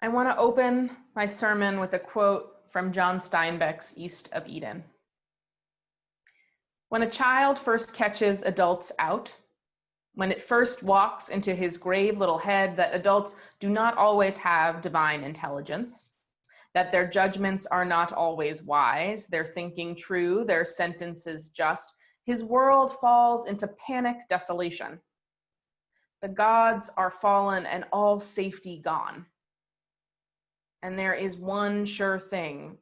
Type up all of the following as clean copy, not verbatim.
I want to open my sermon with a quote from John Steinbeck's East of Eden. When a child first catches adults out, when it first walks into his grave little head that adults do not always have divine intelligence, that their judgments are not always wise, their thinking true, their sentences just, his world falls into panic desolation. The gods are fallen and all safety gone. And there is one sure thing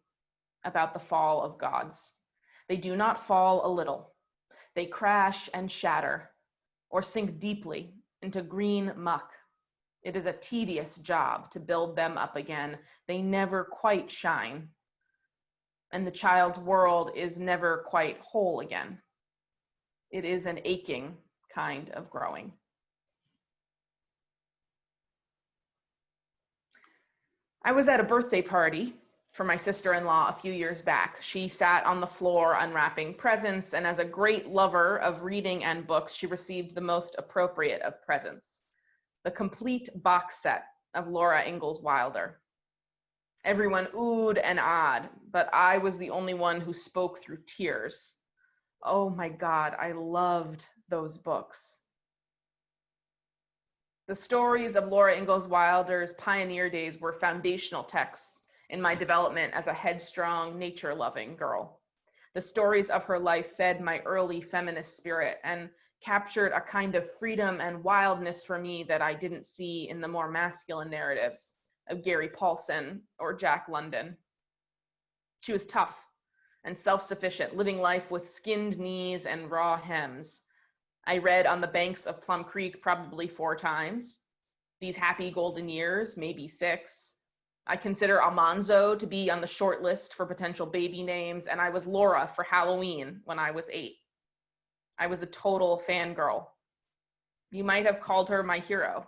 about the fall of gods. They do not fall a little. They crash and shatter, or sink deeply into green muck. It is a tedious job to build them up again. They never quite shine. And the child's world is never quite whole again. It is an aching kind of growing. I was at a birthday party for my sister-in-law a few years back. She sat on the floor unwrapping presents, and as a great lover of reading and books, she received the most appropriate of presents, the complete box set of Laura Ingalls Wilder. Everyone oohed and ahed, but I was the only one who spoke through tears. Oh my God, I loved those books. The stories of Laura Ingalls Wilder's pioneer days were foundational texts in my development as a headstrong, nature-loving girl. The stories of her life fed my early feminist spirit and captured a kind of freedom and wildness for me that I didn't see in the more masculine narratives of Gary Paulson or Jack London. She was tough and self-sufficient, living life with skinned knees and raw hems. I read On the Banks of Plum Creek probably 4 times. These Happy Golden Years, maybe 6. I consider Almanzo to be on the short list for potential baby names, and I was Laura for Halloween when I was 8. I was a total fangirl. You might have called her my hero.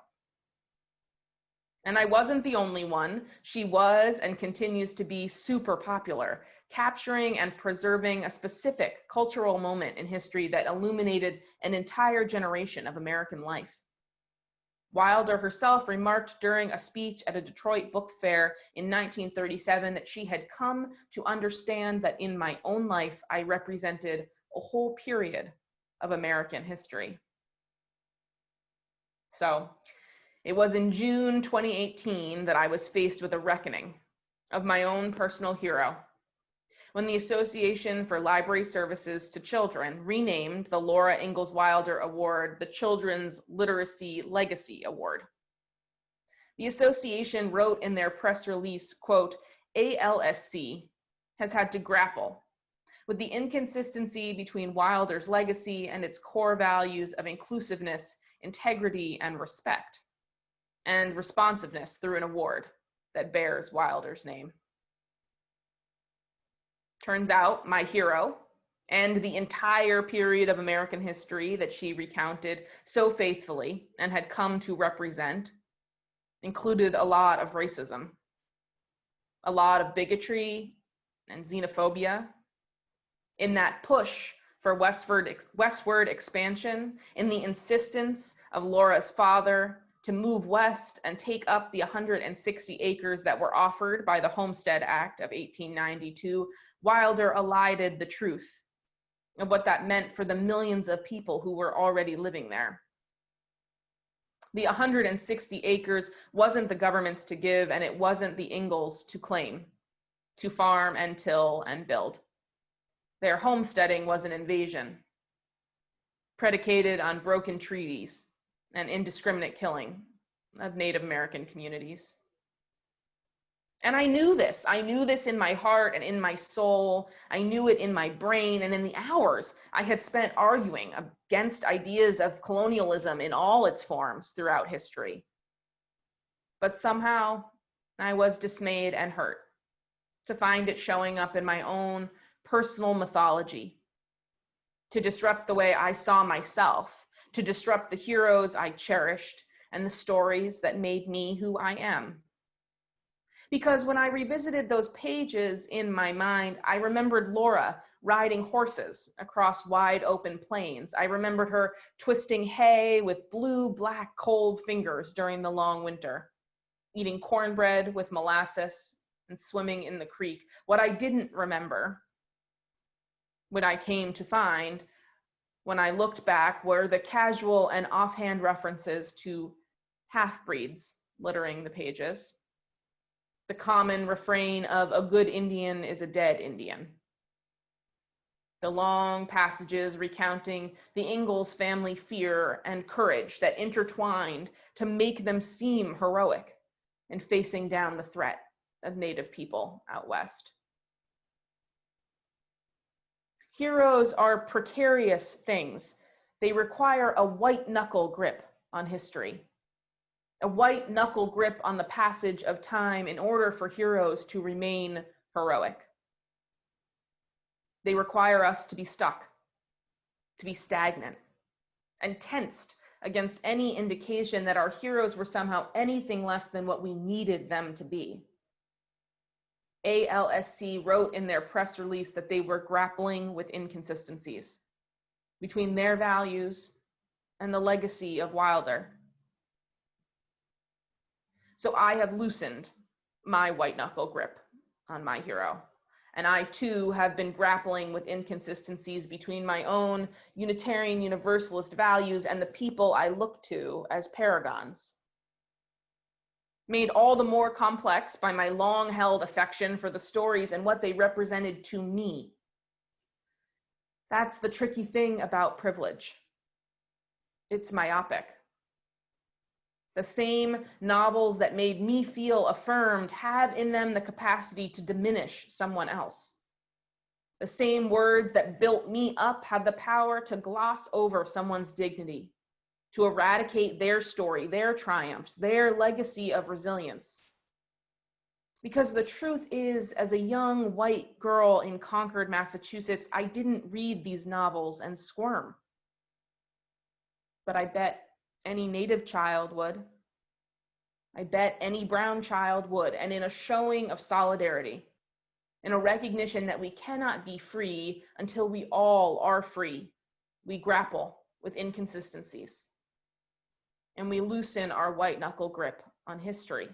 And I wasn't the only one. She was and continues to be super popular, capturing and preserving a specific cultural moment in history that illuminated an entire generation of American life. Wilder herself remarked during a speech at a Detroit book fair in 1937 that she had come to understand that in my own life, I represented a whole period of American history. So, it was in June 2018 that I was faced with a reckoning of my own personal hero, when the Association for Library Services to Children renamed the Laura Ingalls Wilder Award the Children's Literacy Legacy Award. The association wrote in their press release, quote, ALSC has had to grapple with the inconsistency between Wilder's legacy and its core values of inclusiveness, integrity, and respect, and responsiveness through an award that bears Wilder's name. Turns out my hero and the entire period of American history that she recounted so faithfully and had come to represent included a lot of racism, a lot of bigotry and xenophobia. In that push for westward expansion, in the insistence of Laura's father to move west and take up the 160 acres that were offered by the Homestead Act of 1892, Wilder elided the truth of what that meant for the millions of people who were already living there. The 160 acres wasn't the government's to give, and it wasn't the Ingalls to claim, to farm and till and build. Their homesteading was an invasion, predicated on broken treaties and indiscriminate killing of Native American communities. And I knew this in my heart and in my soul. I knew it in my brain and in the hours I had spent arguing against ideas of colonialism in all its forms throughout history. But somehow I was dismayed and hurt to find it showing up in my own personal mythology, to disrupt the way I saw myself, to disrupt the heroes I cherished and the stories that made me who I am. Because when I revisited those pages in my mind, I remembered Laura riding horses across wide open plains. I remembered her twisting hay with blue, black, cold fingers during the long winter. eating cornbread with molasses and swimming in the creek. What I didn't remember, what I came to find when I looked back, were the casual and offhand references to half-breeds littering the pages. The common refrain of "a good Indian is a dead Indian." The long passages recounting the Ingalls family fear and courage that intertwined to make them seem heroic in facing down the threat of Native people out west. Heroes are precarious things. They require a white-knuckle grip on history, a white-knuckle grip on the passage of time in order for heroes to remain heroic. They require us to be stuck, to be stagnant, and tensed against any indication that our heroes were somehow anything less than what we needed them to be. ALSC wrote in their press release that they were grappling with inconsistencies between their values and the legacy of Wilder. So I have loosened my white-knuckle grip on my hero. And I, too, have been grappling with inconsistencies between my own Unitarian Universalist values and the people I look to as paragons. Made all the more complex by my long-held affection for the stories and what they represented to me. That's the tricky thing about privilege. It's myopic. The same novels that made me feel affirmed have in them the capacity to diminish someone else. The same words that built me up have the power to gloss over someone's dignity, to eradicate their story, their triumphs, their legacy of resilience. Because the truth is, as a young white girl in Concord, Massachusetts, I didn't read these novels and squirm. But I bet any Native child would. I bet any brown child would. And in a showing of solidarity, in a recognition that we cannot be free until we all are free, we grapple with inconsistencies. And we loosen our white-knuckle grip on history.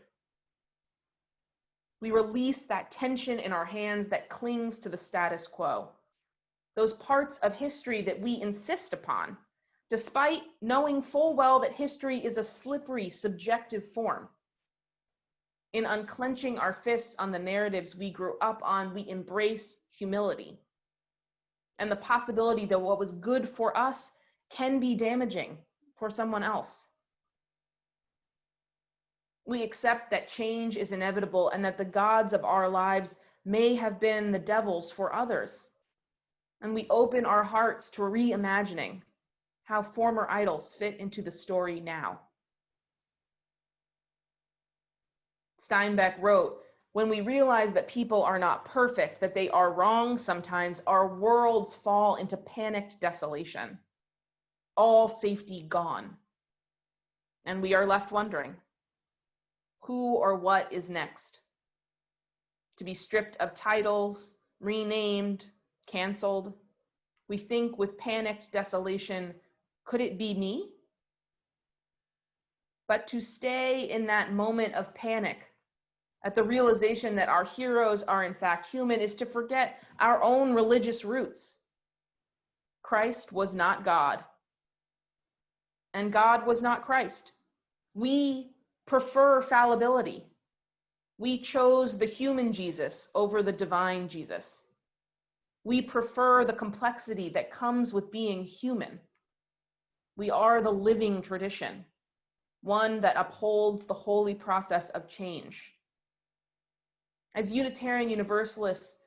We release that tension in our hands that clings to the status quo. Those parts of history that we insist upon, despite knowing full well that history is a slippery, subjective form. In unclenching our fists on the narratives we grew up on, we embrace humility and the possibility that what was good for us can be damaging for someone else. We accept that change is inevitable and that the gods of our lives may have been the devils for others. And we open our hearts to reimagining how former idols fit into the story now. Steinbeck wrote, "When we realize that people are not perfect, that they are wrong sometimes, our worlds fall into panicked desolation. All safety gone. And we are left wondering, who or what is next? To be stripped of titles, renamed, canceled. We think with panicked desolation, could it be me? But to stay in that moment of panic, at the realization that our heroes are in fact human, is to forget our own religious roots. Christ was not God, and God was not Christ. We prefer fallibility. We chose the human Jesus over the divine Jesus. We prefer the complexity that comes with being human. We are the living tradition, one that upholds the holy process of change. As Unitarian Universalists,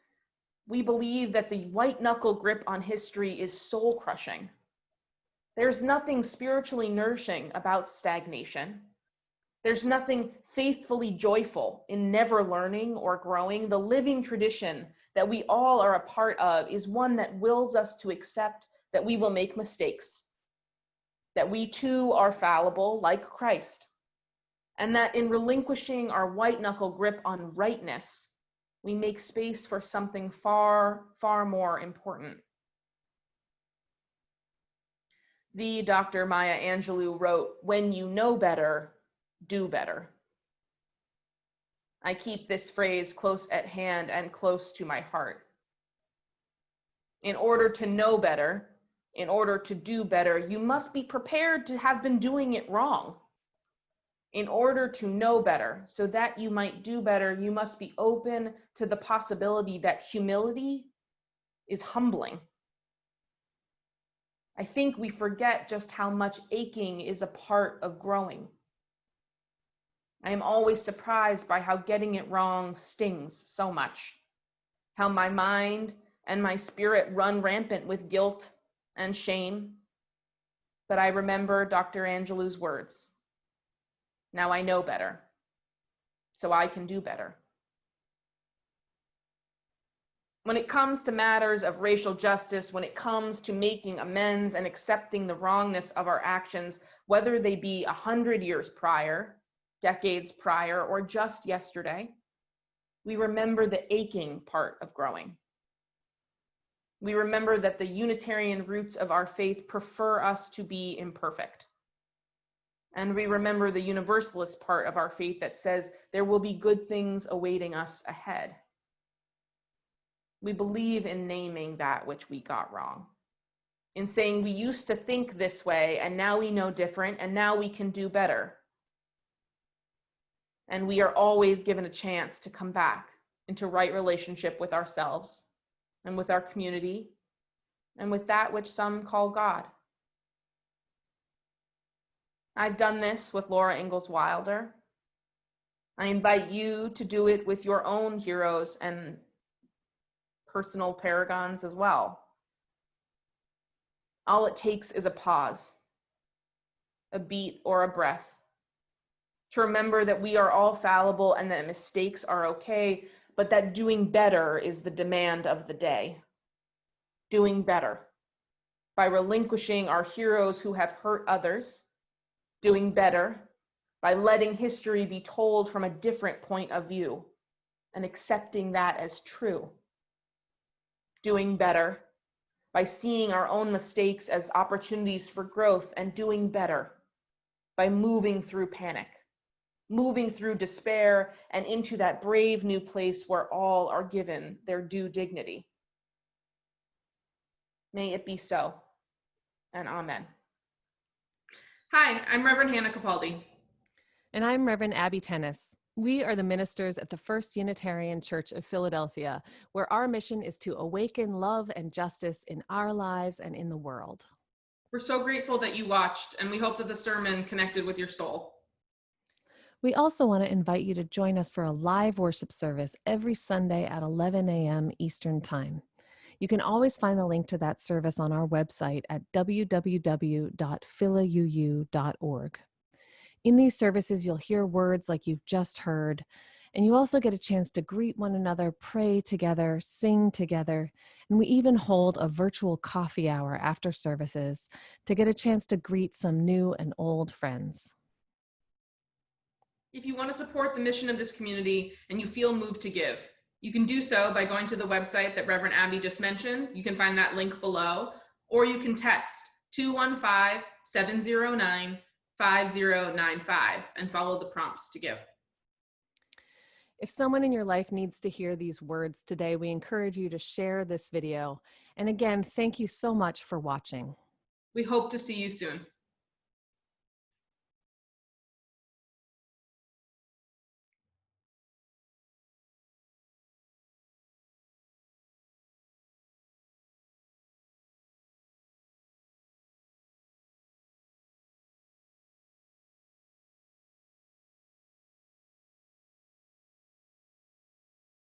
we believe that the white-knuckle grip on history is soul-crushing. There's nothing spiritually nourishing about stagnation. There's nothing faithfully joyful in never learning or growing. The living tradition that we all are a part of is one that wills us to accept that we will make mistakes, that we too are fallible like Christ, and that in relinquishing our white-knuckle grip on rightness, we make space for something far, far more important. The Dr. Maya Angelou wrote, "When you know better, do better." I keep this phrase close at hand and close to my heart. In order to know better, in order to do better, you must be prepared to have been doing it wrong. In order to know better, so that you might do better, you must be open to the possibility that humility is humbling. I think we forget just how much aching is a part of growing. I am always surprised by how getting it wrong stings so much, how my mind and my spirit run rampant with guilt and shame. But I remember Dr. Angelou's words. Now I know better, so I can do better. When it comes to matters of racial justice, when it comes to making amends and accepting the wrongness of our actions, whether they be 100 years prior, decades prior, or just yesterday, we remember the aching part of growing. We remember that the Unitarian roots of our faith prefer us to be imperfect. And we remember the Universalist part of our faith that says there will be good things awaiting us ahead. We believe in naming that which we got wrong, in saying we used to think this way and now we know different and now we can do better. And we are always given a chance to come back into right relationship with ourselves and with our community and with that which some call God. I've done this with Laura Ingalls Wilder. I invite you to do it with your own heroes and personal paragons as well. All it takes is a pause, a beat, or a breath, to remember that we are all fallible and that mistakes are okay, but that doing better is the demand of the day. Doing better by relinquishing our heroes who have hurt others, doing better by letting history be told from a different point of view and accepting that as true. Doing better by seeing our own mistakes as opportunities for growth, and doing better by moving through panic, moving through despair, and into that brave new place where all are given their due dignity. May it be so, and amen. Hi, I'm Reverend Hannah Capaldi. And I'm Reverend Abby Tennis. We are the ministers at the First Unitarian Church of Philadelphia, where our mission is to awaken love and justice in our lives and in the world. We're so grateful that you watched, and we hope that the sermon connected with your soul. We also want to invite you to join us for a live worship service every Sunday at 11 a.m. Eastern Time. You can always find the link to that service on our website at www.philauu.org. In these services, you'll hear words like you've just heard, and you also get a chance to greet one another, pray together, sing together, and we even hold a virtual coffee hour after services to get a chance to greet some new and old friends. If you want to support the mission of this community and you feel moved to give, you can do so by going to the website that Reverend Abby just mentioned. You can find that link below, or you can text 215-709-5095 and follow the prompts to give. If someone in your life needs to hear these words today, we encourage you to share this video. And again, thank you so much for watching. We hope to see you soon.